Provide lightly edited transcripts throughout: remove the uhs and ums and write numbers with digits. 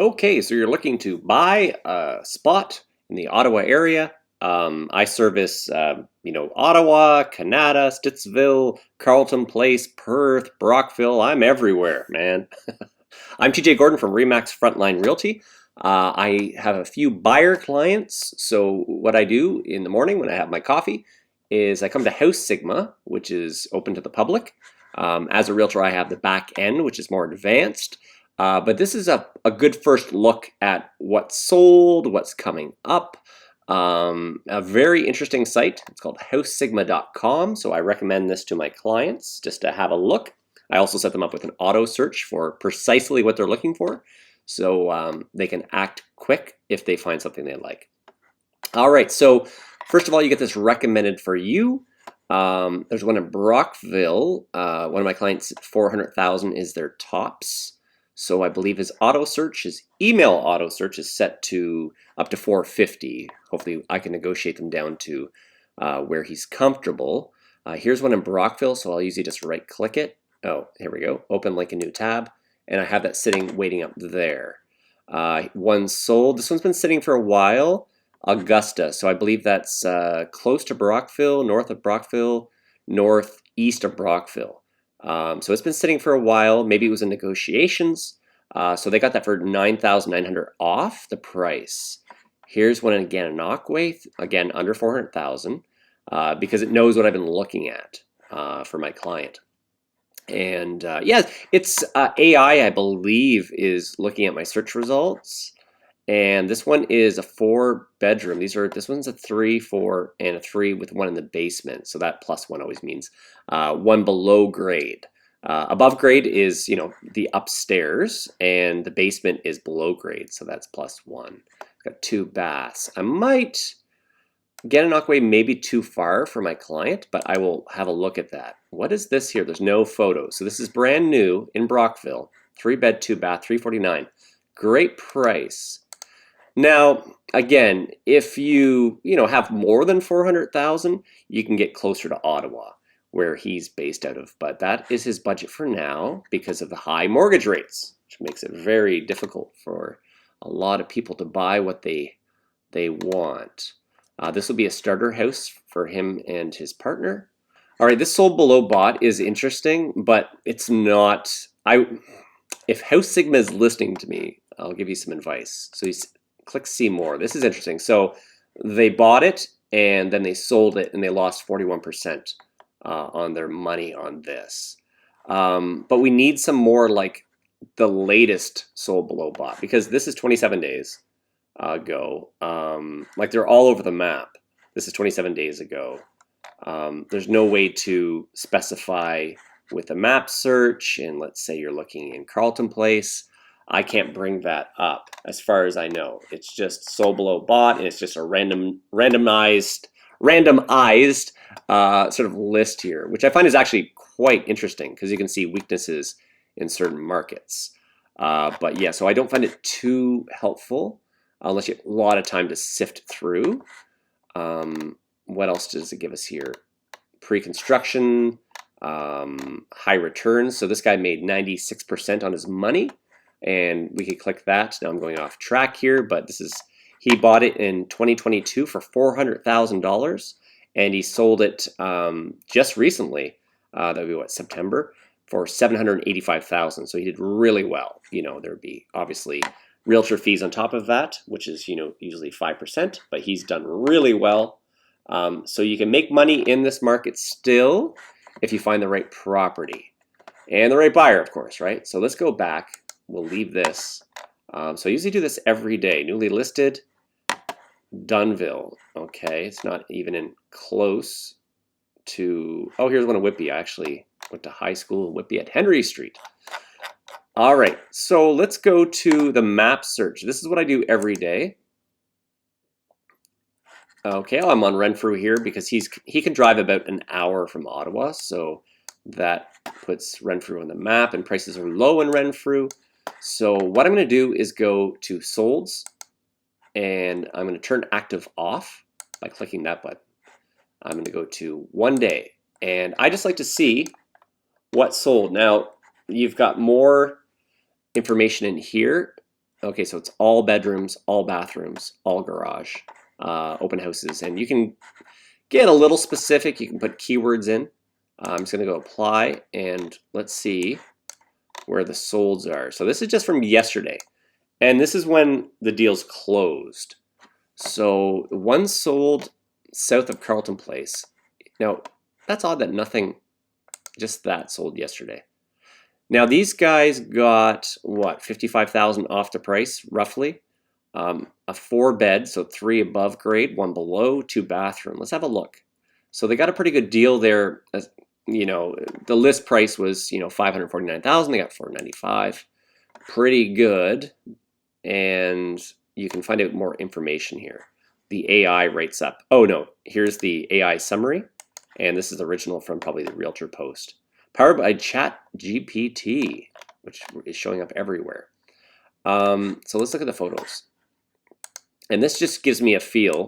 Okay, so you're looking to buy a spot in the Ottawa area. I service, Ottawa, Kanata, Stittsville, Carleton Place, Perth, Brockville. I'm everywhere, man. I'm TJ Gordon from Remax Frontline Realty. I have a few buyer clients. So what I do in the morning when I have my coffee is I come to House Sigma, which is open to the public. As a realtor, I have the back end, which is more advanced. But this is a good first look at what's sold, what's coming up. A very interesting site. It's called housesigma.com. So I recommend this to my clients just to have a look. I also set them up with an auto search for precisely what they're looking for. So they can act quick if they find something they like. All right, so first of all, you get this recommended for you. There's one in Brockville. One of my clients, 400,000 is their tops. So I believe his auto search, his email auto search is set to up to 450. Hopefully I can negotiate them down to where he's comfortable. Here's one in Brockville, so I'll usually just right click it. Oh, here we go. Open like a new tab. And I have that sitting waiting up there. One sold. This one's been sitting for a while. Augusta. So I believe that's close to Brockville, north of Brockville, northeast of Brockville. So it's been sitting for a while. Maybe it was in negotiations. So they got that for $9,900 off the price. Here's one in Gananoque, again under 400,000, because it knows what I've been looking at for my client. And yeah, it's AI, I believe, is looking at my search results. And this one is a 4-bedroom. This one's a 3, 4, and a 3 with one in the basement. So that +1 always means one below grade. Above grade is, the upstairs, and the basement is below grade. So that's +1. Got 2 baths. I might Gananoque may be too far for my client, but I will have a look at that. What is this here? There's no photos. So this is brand new in Brockville. 3-bed, 2-bath, $349. Great price. Now, again, if you have more than 400,000, you can get closer to Ottawa, where he's based out of. But that is his budget for now because of the high mortgage rates, which makes it very difficult for a lot of people to buy what they want. This will be a starter house for him and his partner. All right, this sold below bought is interesting, but it's not. If House Sigma is listening to me, I'll give you some advice. So click see more. This is interesting. So they bought it and then they sold it and they lost 41% on their money on this. But we need some more like the latest sold below bought, because this is 27 days ago. Like they're all over the map. This is 27 days ago. There's no way to specify with a map search, and let's say you're looking in Carleton Place. I can't bring that up as far as I know. It's just sold below bought, and it's just a randomized sort of list here, which I find is actually quite interesting because you can see weaknesses in certain markets. But yeah, so I don't find it too helpful unless you have a lot of time to sift through. What else does it give us here? Pre-construction, high returns. So this guy made 96% on his money, and we could click that. Now I'm going off track here, but he bought it in 2022 for $400,000, and he sold it just recently. That would be what, September, for $785,000. So he did really well. There'd be obviously realtor fees on top of that, which is usually 5%, but he's done really well. So you can make money in this market still if you find the right property and the right buyer, of course, right? So let's go back. We'll leave this. So I usually do this every day. Newly listed, Dunville. Okay, it's not even in close to. Oh, here's one in Whitby. I actually went to high school in Whitby at Henry Street. All right, so let's go to the map search. This is what I do every day. Okay, I'm on Renfrew here because he can drive about an hour from Ottawa, so that puts Renfrew on the map, and prices are low in Renfrew. So what I'm going to do is go to solds, and I'm going to turn active off by clicking that button. I'm going to go to 1 day, and I just like to see what sold. Now, you've got more information in here Okay, so it's all bedrooms, all bathrooms, all garage, open houses. And you can get a little specific. You can put keywords in. I'm just going to go apply, and let's see where the solds are. So this is just from yesterday. And this is when the deal's closed. So one sold south of Carleton Place. Now, that's odd that nothing, just that sold yesterday. Now these guys got, what, 55,000 off the price, roughly. A 4-bed, so 3 above grade, 1 below, 2 bathroom. Let's have a look. So they got a pretty good deal there. You know, the list price was, you know, 549,000. They got 495. Pretty good. And you can find out more information here. The AI writes up. Oh no, here's the AI summary. And this is original from probably the Realtor Post. Powered by ChatGPT, which is showing up everywhere. So let's look at the photos. And this just gives me a feel.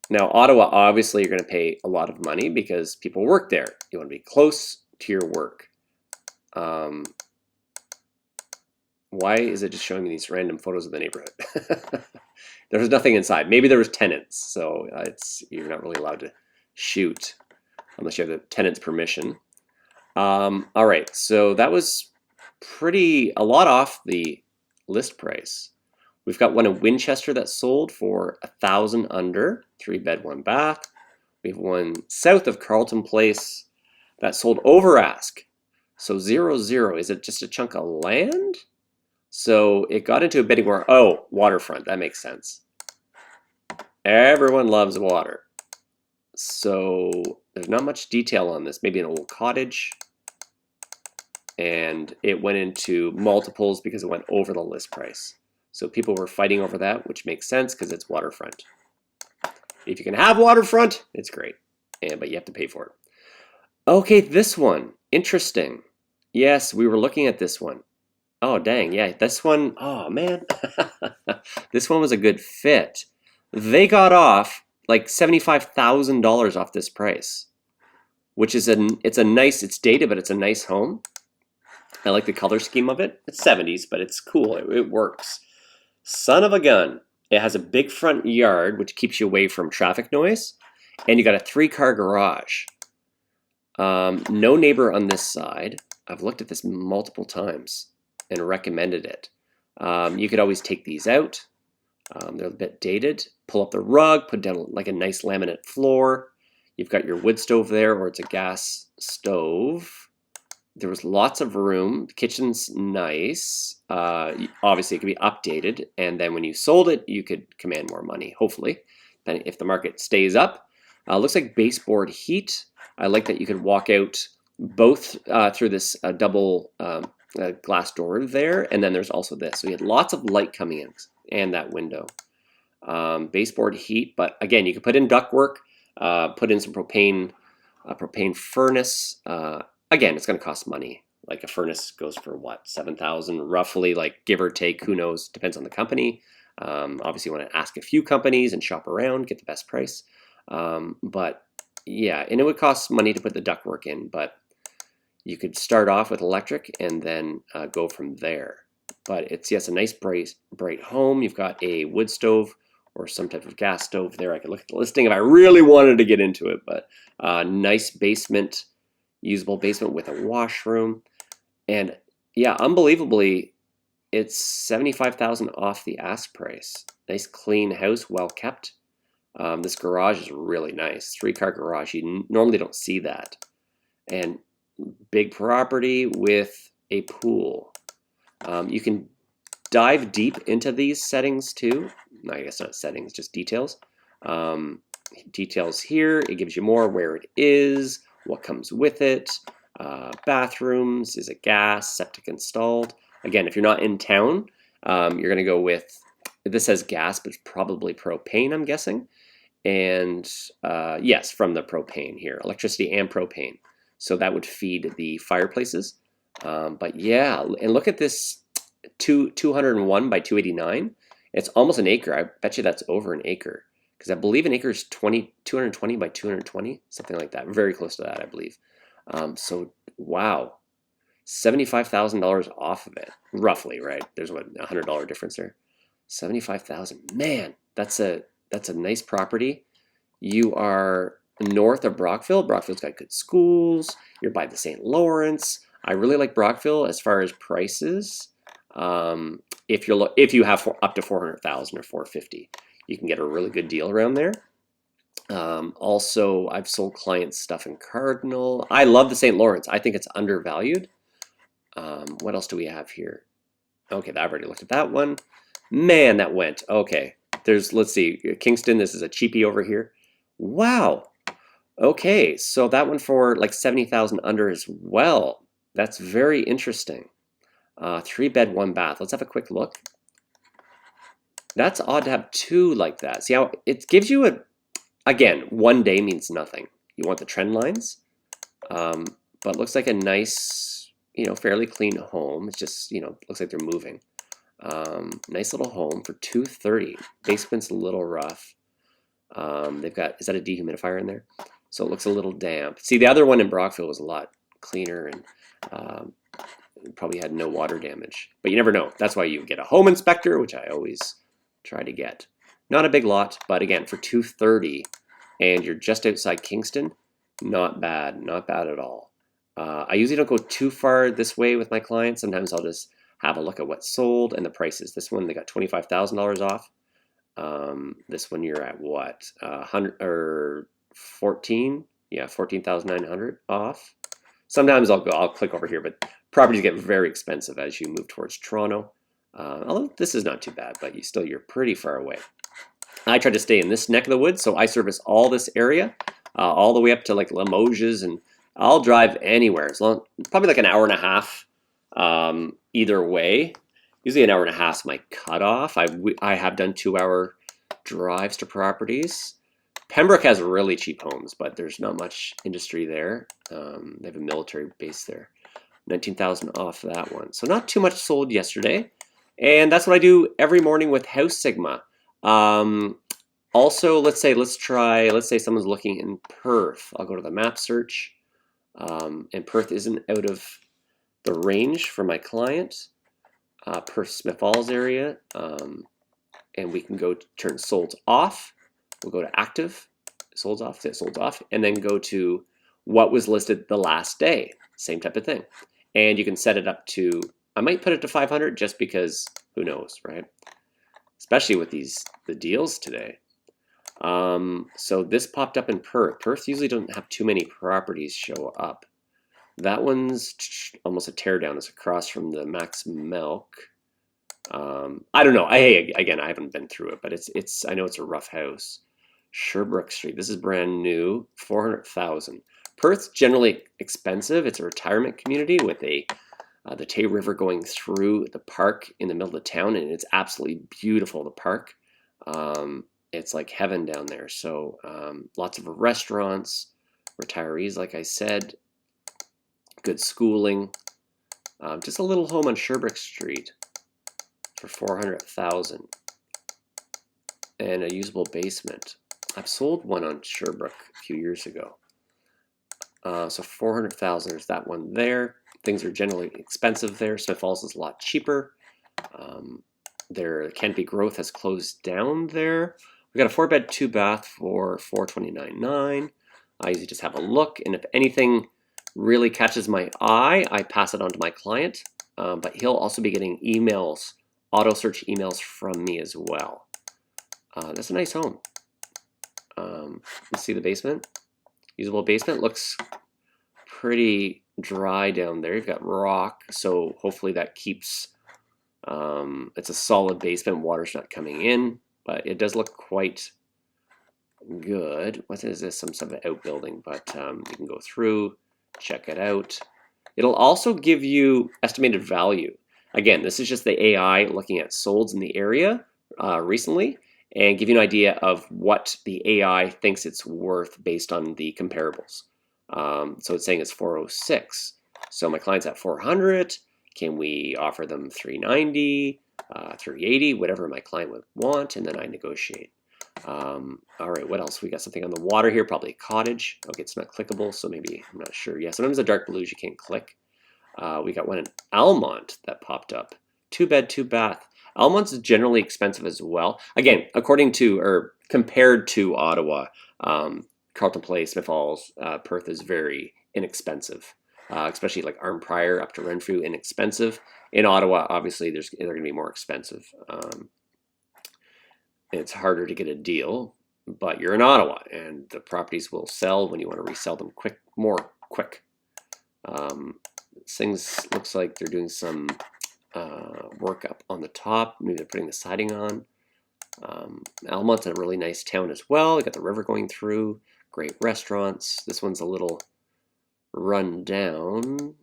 Now, Ottawa, obviously, you're going to pay a lot of money because people work there. You want to be close to your work. Why is it just showing me these random photos of the neighborhood? There was nothing inside. Maybe there was tenants, so you're not really allowed to shoot unless you have the tenant's permission. All right, so that was a lot off the list price. We've got one in Winchester that sold for 1,000 under, 3-bed, 1 bath. We have one south of Carleton Place that sold over ask. So 0-0, is it just a chunk of land? So it got into a bidding war. Oh, waterfront, that makes sense. Everyone loves water. So there's not much detail on this. Maybe an old cottage. And it went into multiples because it went over the list price. So people were fighting over that, which makes sense because it's waterfront. If you can have waterfront, it's great. But you have to pay for it. Okay, this one. Interesting. Yes, we were looking at this one. Oh, dang. Yeah, this one. Oh, man. This one was a good fit. They got off like $75,000 off this price, which is it's dated, but it's a nice home. I like the color scheme of it. It's 70s, but it's cool. It works. Son of a gun. It has a big front yard, which keeps you away from traffic noise. And you got a 3-car garage. No neighbor on this side. I've looked at this multiple times and recommended it. You could always take these out. They're a bit dated. Pull up the rug, put down like a nice laminate floor. You've got your wood stove there, or it's a gas stove. There was lots of room. The kitchen's nice. Obviously, it could be updated. And then when you sold it, you could command more money, hopefully. Then if the market stays up. Looks like baseboard heat. I like that you could walk out both through this double glass door there. And then there's also this. So you had lots of light coming in and that window. Baseboard heat. But again, you could put in ductwork, put in some propane furnace. Again, it's going to cost money. Like a furnace goes for what, 7,000 roughly, like give or take, who knows, depends on the company. Obviously you want to ask a few companies and shop around, get the best price. But yeah, and it would cost money to put the ductwork in, but you could start off with electric and then go from there. But it's, yes, a nice bright home. You've got a wood stove or some type of gas stove there. I could look at the listing if I really wanted to get into it, but nice basement, usable basement with a washroom. And yeah, unbelievably, it's 75,000 off the ask price. Nice clean house, well kept. This garage is really nice. 3-car garage. You normally don't see that. And big property with a pool. You can dive deep into these settings too. I guess not settings, just details. Details here. It gives you more where it is, what comes with it, bathrooms, is it gas, septic installed. Again, if you're not in town, you're going to go with, this says gas, but it's probably propane, I'm guessing. And yes, from the propane here, electricity and propane. So that would feed the fireplaces. But yeah, and look at this 201 by 289. It's almost an acre. I bet you that's over an acre. Because I believe an acre is 220 by 220, something like that. Very close to that, I believe. So, wow. $75,000 off of it, roughly, right? There's what, $100 difference there. 75,000. Man, that's a nice property. You are north of Brockville. Brockville's got good schools. You're by the St. Lawrence. I really like Brockville as far as prices. If you have up to 400,000 or 450, you can get a really good deal around there. Also, I've sold clients stuff in Cardinal. I love the St. Lawrence. I think it's undervalued. What else do we have here? Okay, I've already looked at that one. Man, that went. Okay, let's see, Kingston, this is a cheapie over here. Wow. Okay, so that one for like 70,000 under as well. That's very interesting. 3-bed, 1-bath. Let's have a quick look. That's odd to have two like that. See how it gives you again, one day means nothing. You want the trend lines, but looks like a nice, fairly clean home. It's just, looks like they're moving. Nice little home for $230. Basement's a little rough. They've got, is that a dehumidifier in there? So it looks a little damp. See, the other one in Brockville was a lot cleaner and probably had no water damage. But you never know. That's why you get a home inspector, which I always try to get. Not a big lot, but again, for $230 and you're just outside Kingston, not bad. Not bad at all. I usually don't go too far this way with my clients. Sometimes I'll just have a look at what's sold and the prices. This one, they got $25,000 off. This one you're at what? 100 or 14? Yeah, 14,900 off. Sometimes I'll click over here, but properties get very expensive as you move towards Toronto. Although this is not too bad, but you're pretty far away. I try to stay in this neck of the woods, so I service all this area, all the way up to like Limoges, and I'll drive anywhere, probably like an hour and a half either way. Usually an hour and a half is my cutoff. I have done 2-hour drives to properties. Pembroke has really cheap homes, but there's not much industry there. They have a military base there. 19,000 off that one. So not too much sold yesterday. And that's what I do every morning with House Sigma. Also, let's say someone's looking in Perth. I'll go to the map search. And Perth isn't out of the range for my client. Perth Smithsfalls area. And we can go turn solds off. We'll go to active, solds off, say solds off, and then go to what was listed the last day. Same type of thing. And you can set it up to, I might put it to 500 just because who knows, right? Especially with the deals today. So this popped up in Perth. Perth usually don't have too many properties show up. That one's almost a teardown. It's across from the Max Milk. I don't know. Again, I haven't been through it, but I know it's a rough house. Sherbrooke Street. This is brand new. 400,000. Perth's generally expensive. It's a retirement community with the Tay River going through the park in the middle of the town, and it's absolutely beautiful. The park. It's like heaven down there. So lots of restaurants, retirees, like I said, good schooling. Just a little home on Sherbrooke Street for 400,000 and a usable basement. I've sold one on Sherbrooke a few years ago. So 400,000, there's that one there. Things are generally expensive there. Smithsfalls is a lot cheaper. Their Canopy Growth has closed down there. We got a 4-bed, 2-bath for $429,900. I usually just have a look, and if anything really catches my eye, I pass it on to my client. But he'll also be getting emails, auto search emails from me as well. That's a nice home. You see the basement? Usable basement. Looks pretty dry down there. You've got rock, so hopefully that keeps, it's a solid basement. Water's not coming in, but it does look quite good. What is this? Some sort of outbuilding, but you can go through, check it out. It'll also give you estimated value. Again, this is just the AI looking at solds in the area recently, and give you an idea of what the AI thinks it's worth based on the comparables. So it's saying it's 406. So my client's at 400. Can we offer them 390, 380, whatever my client would want, and then I negotiate. All right, what else? We got something on the water here, probably a cottage. Okay, it's not clickable, so maybe, I'm not sure. Yeah, sometimes the dark blues you can't click. We got one in Almont that popped up. 2-bed, 2-bath. Almont's generally expensive as well. Again, according to or compared to Ottawa, Carleton Place, Smithsfalls, Perth is very inexpensive. Especially like Arnprior up to Renfrew, inexpensive. In Ottawa, obviously, they're going to be more expensive. It's harder to get a deal, but you're in Ottawa, and the properties will sell when you want to resell them more quick. Things looks like they're doing some work up on the top. Maybe they're putting the siding on. Almont's a really nice town as well. They got the river going through. Great restaurants. This one's a little run down,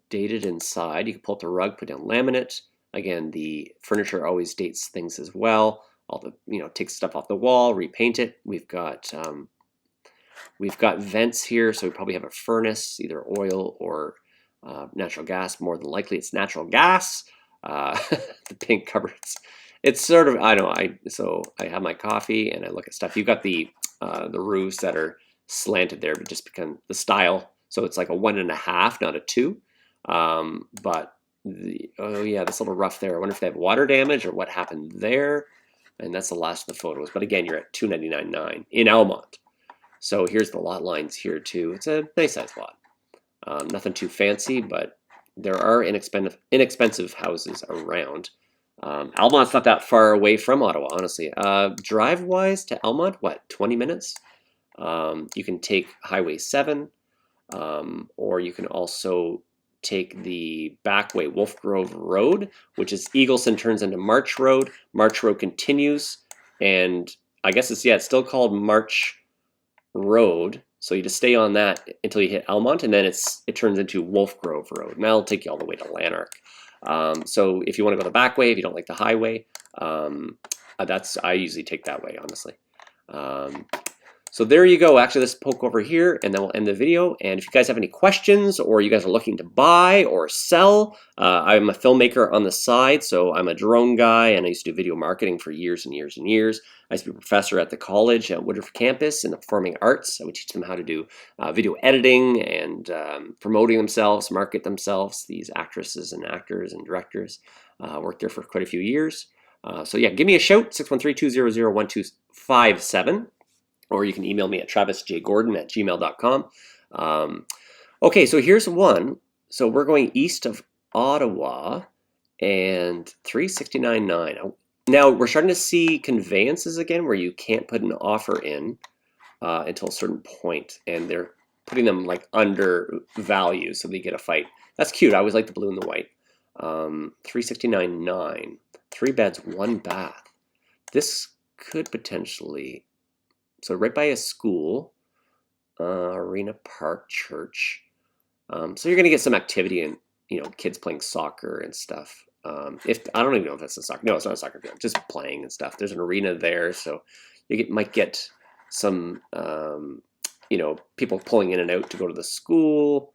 dated inside. You can pull up the rug, put down laminate. Again, the furniture always dates things as well. All the take stuff off the wall, repaint it. We've got vents here, so we probably have a furnace, either oil or natural gas. More than likely, it's natural gas. The pink cupboards. It's sort of so I have my coffee and I look at stuff. You've got the roofs that are slanted there, but just become the style. So it's like a 1.5, not a 2. But this little rough there. I wonder if they have water damage or what happened there. And that's the last of the photos. But again, you're at $299.9 in Almont. So here's the lot lines here too. It's a nice size lot. Nothing too fancy, but there are inexpensive houses around. Almont's not that far away from Ottawa, honestly. Drive-wise to Almont, what, 20 minutes? You can take Highway 7, or you can also take the back way, Wolf Grove Road, which is Eagleson turns into March Road. March Road continues, and I guess it's still called March Road. So you just stay on that until you hit Almont, and then it turns into Wolf Grove Road, and that'll take you all the way to Lanark. So if you want to go the back way, if you don't like the highway, I usually take that way, honestly. So there you go. Actually, let's poke over here, and then we'll end the video. And if you guys have any questions, or you guys are looking to buy or sell, I'm a filmmaker on the side, so I'm a drone guy, and I used to do video marketing for years and years and years. I used to be a professor at the college at Woodruff campus in the performing arts. I would teach them how to do video editing and promoting themselves, market themselves, these actresses and actors and directors. Worked there for quite a few years. So yeah, give me a shout, 613-200-1257. Or you can email me at travisjgordon@gmail.com. Okay, so here's one. So we're going east of Ottawa, and $369.9. Now we're starting to see conveyances again where you can't put an offer in until a certain point, and they're putting them like under value so they get a fight. That's cute. I always like the blue and the white. $369.9. 3 beds, 1 bath. This could potentially. So right by a school, arena, park, church. So you're going to get some activity and kids playing soccer and stuff. If I don't even know if that's a soccer. No, it's not a soccer field. Just playing and stuff. There's an arena there, so you might get some people pulling in and out to go to the school.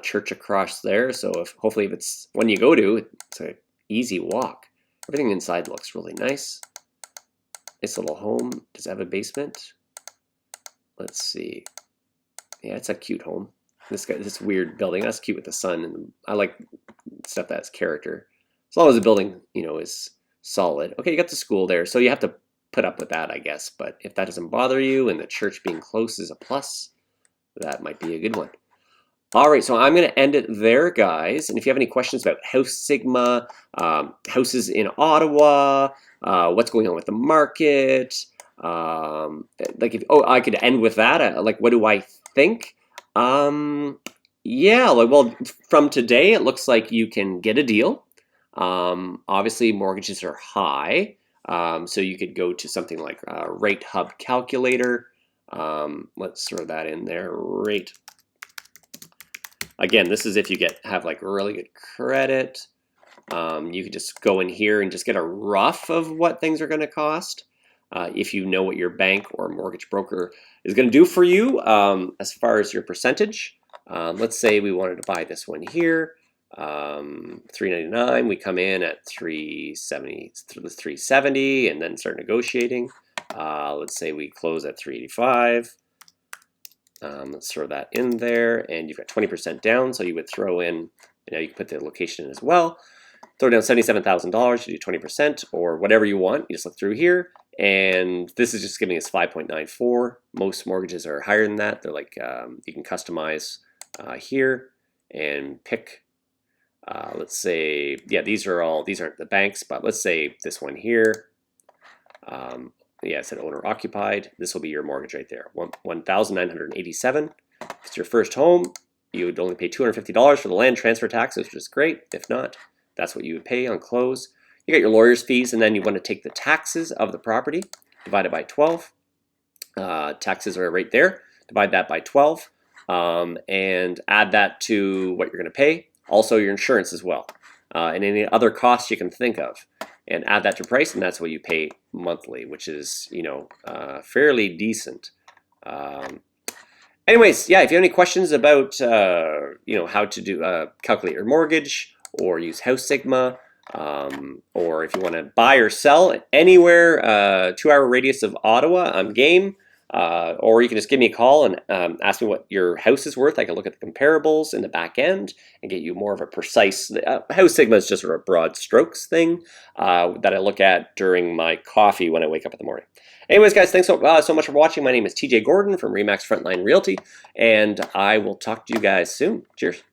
Church across there. So hopefully if it's one you go to, it's an easy walk. Everything inside looks really nice. Nice little home. Does it have a basement? Let's see. Yeah, it's a cute home. This weird building. That's cute with the sun, and I like stuff that's character. As long as the building, is solid. Okay, you got the school there, so you have to put up with that, I guess. But if that doesn't bother you, and the church being close is a plus, that might be a good one. All right, so I'm going to end it there, guys. And if you have any questions about House Sigma, houses in Ottawa, what's going on with the market, I could end with that. What do I think? Yeah, well, from today, it looks like you can get a deal. Obviously, mortgages are high, so you could go to something like Rate Hub Calculator. Let's throw that in there. Rate. Again, this is if you have really good credit. You could just go in here and just get a rough of what things are going to cost. If you know what your bank or mortgage broker is going to do for you as far as your percentage. Let's say we wanted to buy this one here, $399. We come in at $370, and then start negotiating. Let's say we close at $385. Let's throw that in there, and you've got 20% down, so you would throw in, you can put the location in as well. Throw down $77,000, you do 20%, or whatever you want. You just look through here, and this is just giving us 5.94. Most mortgages are higher than that. They're like, you can customize here and pick, let's say, yeah, these aren't the banks, but let's say this one here. Yeah, it said owner occupied. This will be your mortgage right there, $1,987. If it's your first home, you would only pay $250 for the land transfer taxes, which is great. If not, that's what you would pay on close. You got your lawyer's fees, and then you want to take the taxes of the property, divide it by 12. Taxes are right there. Divide that by 12, and add that to what you're going to pay. Also, your insurance as well, and any other costs you can think of, and add that to price, and that's what you pay monthly, which is fairly decent. Anyways, yeah, if you have any questions about how to do calculate your mortgage or use House Sigma, or if you want to buy or sell anywhere 2-hour radius of Ottawa, I'm game. Or you can just give me a call and ask me what your house is worth. I can look at the comparables in the back end and get you more of a precise. House Sigma is just sort of a broad strokes thing that I look at during my coffee when I wake up in the morning. Anyways, guys, thanks so much for watching. My name is TJ Gordon from Remax Frontline Realty, and I will talk to you guys soon. Cheers.